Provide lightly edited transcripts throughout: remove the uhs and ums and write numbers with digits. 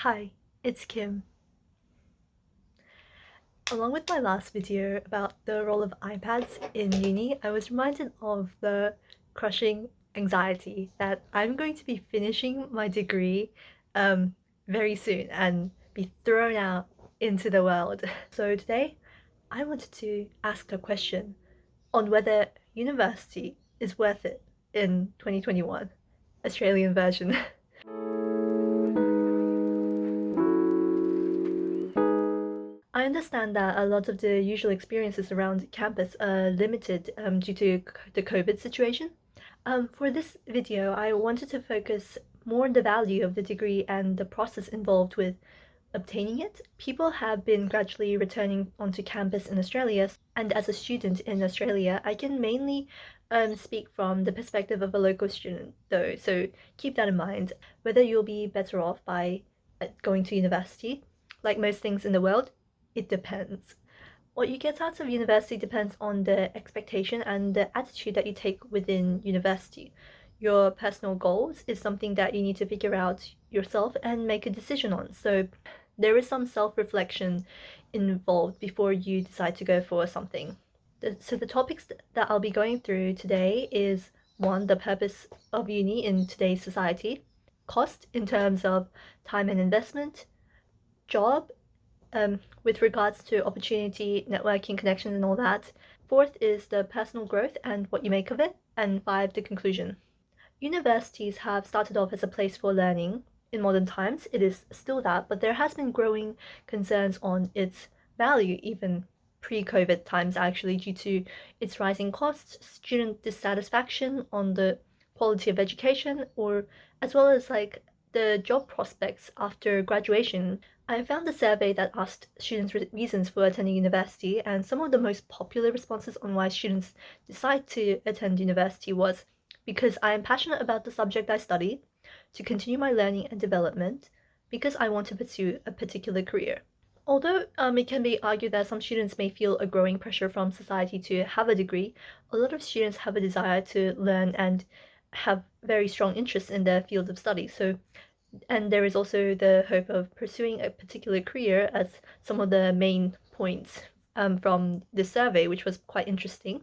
Hi, it's Kim. Along with my last video about the role of iPads in uni, I was reminded of the crushing anxiety that I'm going to be finishing my degree very soon and be thrown out into the world. So today, I wanted to ask a question on whether university is worth it in 2021, Australian version. I understand that a lot of the usual experiences around campus are limited due to the COVID situation. For this video, I wanted to focus more on the value of the degree and the process involved with obtaining it. People have been gradually returning onto campus in Australia, and as a student in Australia, I can mainly speak from the perspective of a local student, though, so keep that in mind. Whether you'll be better off by going to university, like most things in the world, it depends. What you get out of university depends on the expectation and the attitude that you take within university. Your personal goals is something that you need to figure out yourself and make a decision on. So there is some self-reflection involved before you decide to go for something. So the topics that I'll be going through today is one, the purpose of uni in today's society, cost in terms of time and investment, job with regards to opportunity, networking, connections, and all that. Fourth is the personal growth and what you make of it. And five, the conclusion. Universities have started off as a place for learning. In modern times, it is still that, but there has been growing concerns on its value, even pre-COVID times, actually, due to its rising costs, student dissatisfaction on the quality of education, or as well as like the job prospects after graduation. I found a survey that asked students reasons for attending university, and some of the most popular responses on why students decide to attend university was because I am passionate about the subject I study, to continue my learning and development, because I want to pursue a particular career. Although it can be argued that some students may feel a growing pressure from society to have a degree, a lot of students have a desire to learn and have very strong interest in their field of study. And there is also the hope of pursuing a particular career as some of the main points from this survey, which was quite interesting.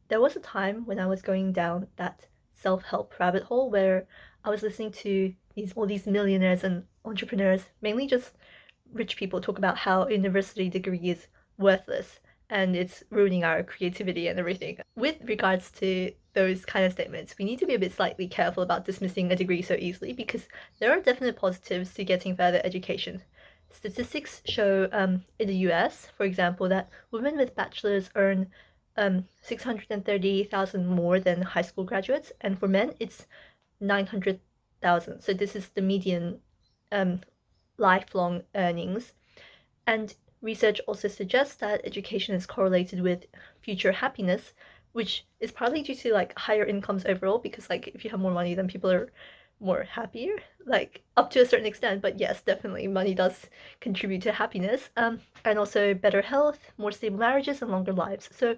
There was a time when I was going down that self-help rabbit hole where I was listening to all these millionaires and entrepreneurs, mainly just rich people, talk about how a university degree is worthless and it's ruining our creativity and everything. With regards to those kind of statements, we need to be a bit slightly careful about dismissing a degree so easily because there are definite positives to getting further education. Statistics show in the US, for example, that women with bachelors earn 630,000 more than high school graduates, and for men, it's 900,000. So this is the median um, lifelong earnings. And research also suggests that education is correlated with future happiness, which is partly due to like higher incomes overall, because like if you have more money, then people are more happier, like up to a certain extent. But yes, definitely money does contribute to happiness. And also better health, more stable marriages, and longer lives. So,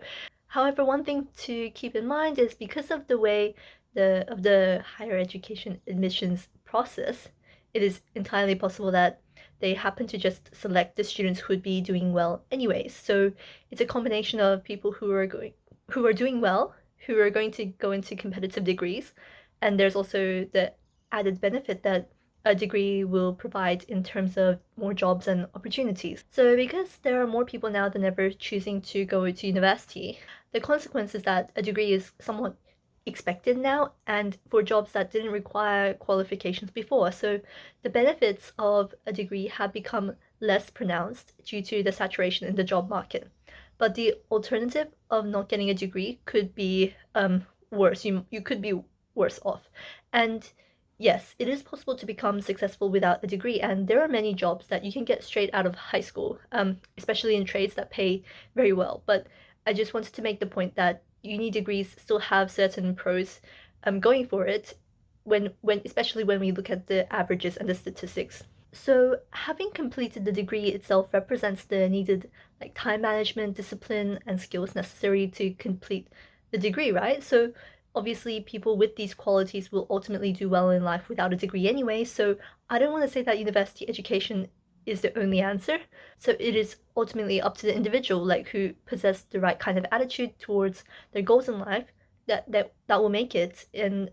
however, one thing to keep in mind is because of the way the higher education admissions process, it is entirely possible that they happen to just select the students who would be doing well anyways. So it's a combination of people who are doing well, who are going to go into competitive degrees, and there's also the added benefit that a degree will provide in terms of more jobs and opportunities. So because there are more people now than ever choosing to go to university, the consequence is that a degree is somewhat expected now and for jobs that didn't require qualifications before. So the benefits of a degree have become less pronounced due to the saturation in the job market. But the alternative of not getting a degree could be worse. You could be worse off. And yes, it is possible to become successful without a degree, and there are many jobs that you can get straight out of high school, especially in trades that pay very well. But I just wanted to make the point that uni degrees still have certain pros going for it when especially when we look at the averages and the statistics. So having completed the degree itself represents the needed like time management, discipline, and skills necessary to complete the degree, right? So obviously people with these qualities will ultimately do well in life without a degree anyway, so I don't want to say that university education is the only answer. So it is ultimately up to the individual, like who possess the right kind of attitude towards their goals in life, that will make it and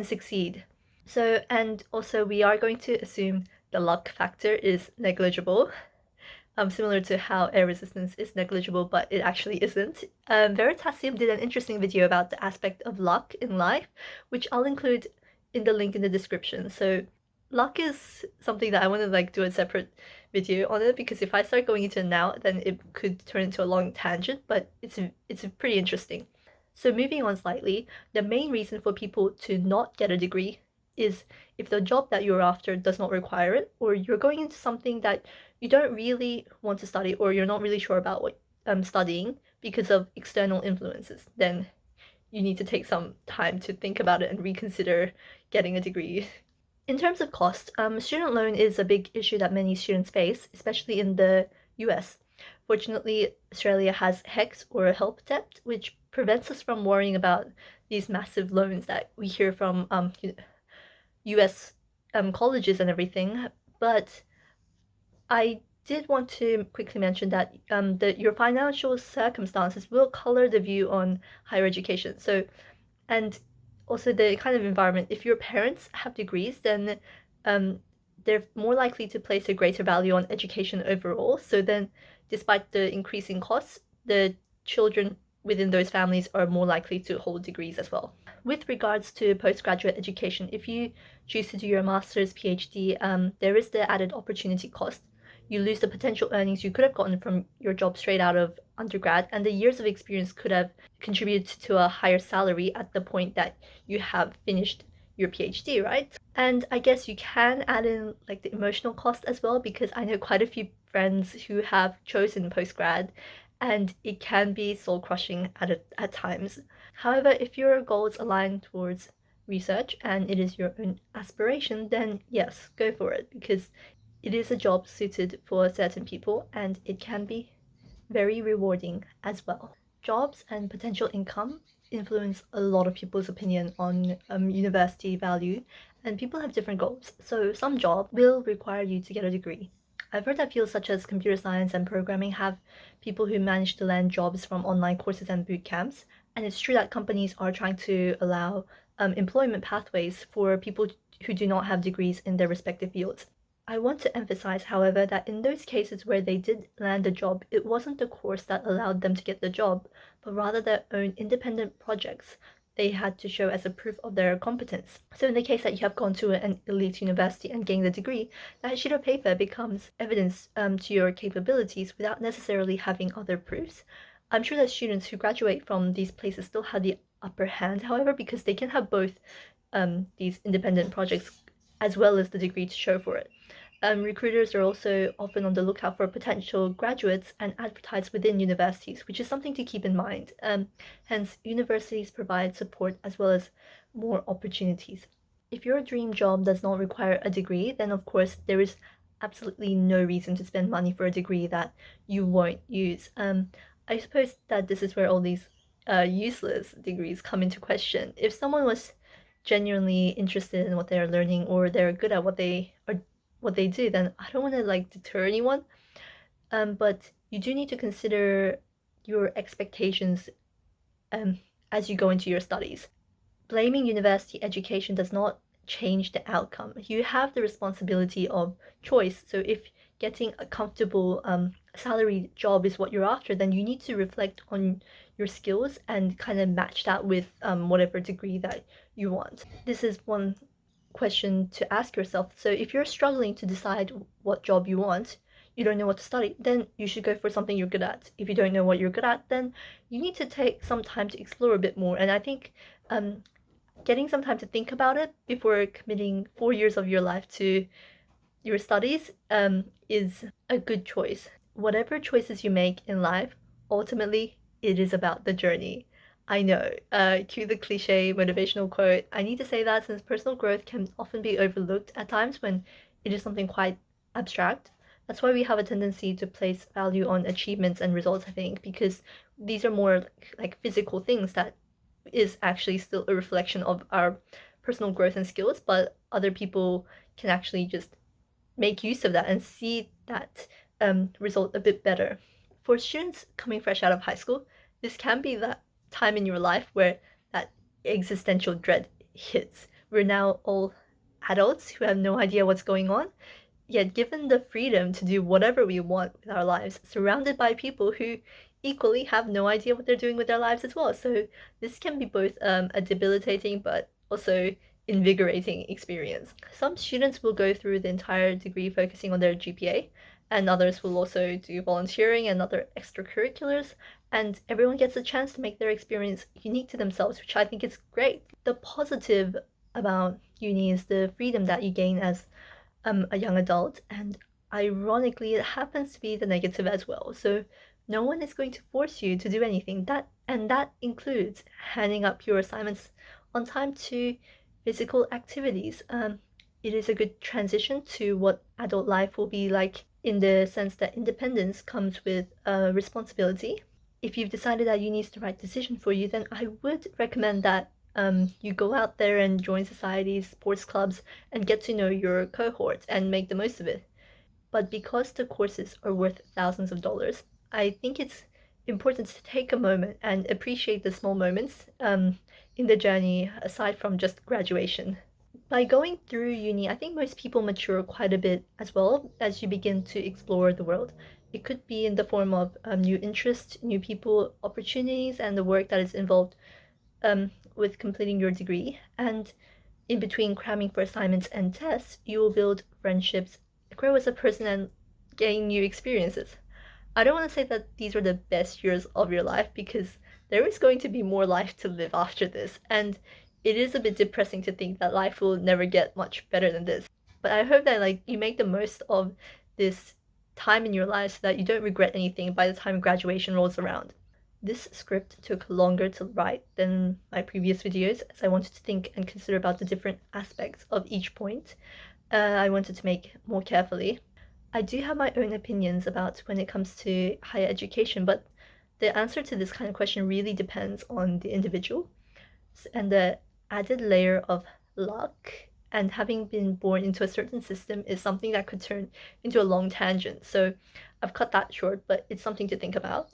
succeed. So, and also we are going to assume the luck factor is negligible, similar to how air resistance is negligible, but it actually isn't. Veritasium did an interesting video about the aspect of luck in life, which I'll include in the link in the description. So luck is something that I want to like do a separate video on it, because if I start going into it now, then it could turn into a long tangent, but it's pretty interesting. So moving on slightly, the main reason for people to not get a degree is if the job that you're after does not require it, or you're going into something that you don't really want to study, or you're not really sure about what studying because of external influences, then you need to take some time to think about it and reconsider getting a degree. In terms of cost, student loan is a big issue that many students face, especially in the US. Fortunately, Australia has HECS, or HELP debt, which prevents us from worrying about these massive loans that we hear from US colleges and everything. But I did want to quickly mention that your financial circumstances will color the view on higher education. So, and also the kind of environment. If your parents have degrees, then they're more likely to place a greater value on education overall. So then, despite the increasing costs, the children within those families are more likely to hold degrees as well. With regards to postgraduate education, if you choose to do your master's, PhD, there is the added opportunity cost. You lose the potential earnings you could have gotten from your job straight out of undergrad, and the years of experience could have contributed to a higher salary at the point that you have finished your PhD, right? And I guess you can add in like the emotional cost as well, because I know quite a few friends who have chosen postgrad, and it can be soul crushing at times. However, if your goals align towards research and it is your own aspiration, then yes, go for it, because it is a job suited for certain people and it can be very rewarding as well. Jobs and potential income influence a lot of people's opinion on university value, and people have different goals. So some jobs will require you to get a degree. I've heard that fields such as computer science and programming have people who manage to land jobs from online courses and boot camps, and it's true that companies are trying to allow employment pathways for people who do not have degrees in their respective fields. I want to emphasize, however, that in those cases where they did land a job, it wasn't the course that allowed them to get the job, but rather their own independent projects they had to show as a proof of their competence. So in the case that you have gone to an elite university and gained a degree, that sheet of paper becomes evidence to your capabilities without necessarily having other proofs. I'm sure that students who graduate from these places still have the upper hand, however, because they can have both these independent projects as well as the degree to show for it. Recruiters are also often on the lookout for potential graduates and advertise within universities, which is something to keep in mind. Hence, universities provide support as well as more opportunities. If your dream job does not require a degree, then of course there is absolutely no reason to spend money for a degree that you won't use. I suppose that this is where all these useless degrees come into question. If someone was genuinely interested in what they're learning, or they're good at what they do, then I don't want to like deter anyone. But you do need to consider your expectations as you go into your studies. Blaming university education does not change the outcome. You have the responsibility of choice. So if getting a comfortable salary job is what you're after, then you need to reflect on your skills and kind of match that with whatever degree that you want. This is one question to ask yourself. So if you're struggling to decide what job you want, you don't know what to study, then you should go for something you're good at. If you don't know what you're good at, then you need to take some time to explore a bit more. And I think getting some time to think about it before committing 4 years of your life to your studies is a good choice. Whatever choices you make in life, ultimately, it is about the journey. I know, cue the cliche motivational quote. I need to say that since personal growth can often be overlooked at times when it is something quite abstract. That's why we have a tendency to place value on achievements and results, I think, because these are more like physical things that is actually still a reflection of our personal growth and skills, but other people can actually just make use of that and see that result a bit better. For students coming fresh out of high school, this can be that time in your life where that existential dread hits. We're now all adults who have no idea what's going on, yet given the freedom to do whatever we want with our lives, surrounded by people who equally have no idea what they're doing with their lives as well. So this can be both a debilitating but also invigorating experience. Some students will go through the entire degree focusing on their GPA, and others will also do volunteering and other extracurriculars, and everyone gets a chance to make their experience unique to themselves, which I think is great. The positive about uni is the freedom that you gain as a young adult, and ironically, it happens to be the negative as well. So no one is going to force you to do anything. That includes handing up your assignments on time to physical activities. It is a good transition to what adult life will be like in the sense that independence comes with responsibility. If you've decided that uni is the right decision for you, then I would recommend that you go out there and join societies, sports clubs, and get to know your cohort and make the most of it. But because the courses are worth thousands of dollars, I think it's important to take a moment and appreciate the small moments in the journey aside from just graduation. By going through uni, I think most people mature quite a bit as well as you begin to explore the world. It could be in the form of new interests, new people, opportunities, and the work that is involved with completing your degree. And in between cramming for assignments and tests, you will build friendships, grow as a person, and gain new experiences. I don't want to say that these are the best years of your life because there is going to be more life to live after this, and it is a bit depressing to think that life will never get much better than this. But I hope that like you make the most of this time in your life so that you don't regret anything by the time graduation rolls around. This script took longer to write than my previous videos as I wanted to think and consider about the different aspects of each point. I wanted to make more carefully. I do have my own opinions about when it comes to higher education, but the answer to this kind of question really depends on the individual. And the added layer of luck and having been born into a certain system is something that could turn into a long tangent. So I've cut that short, but it's something to think about.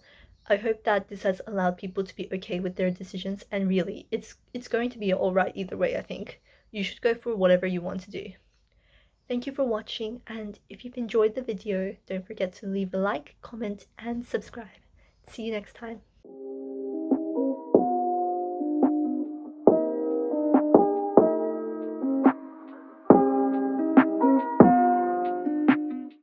I hope that this has allowed people to be okay with their decisions, and really, it's going to be all right either way, I think. You should go for whatever you want to do. Thank you for watching, and if you've enjoyed the video, don't forget to leave a like, comment, and subscribe. See you next time.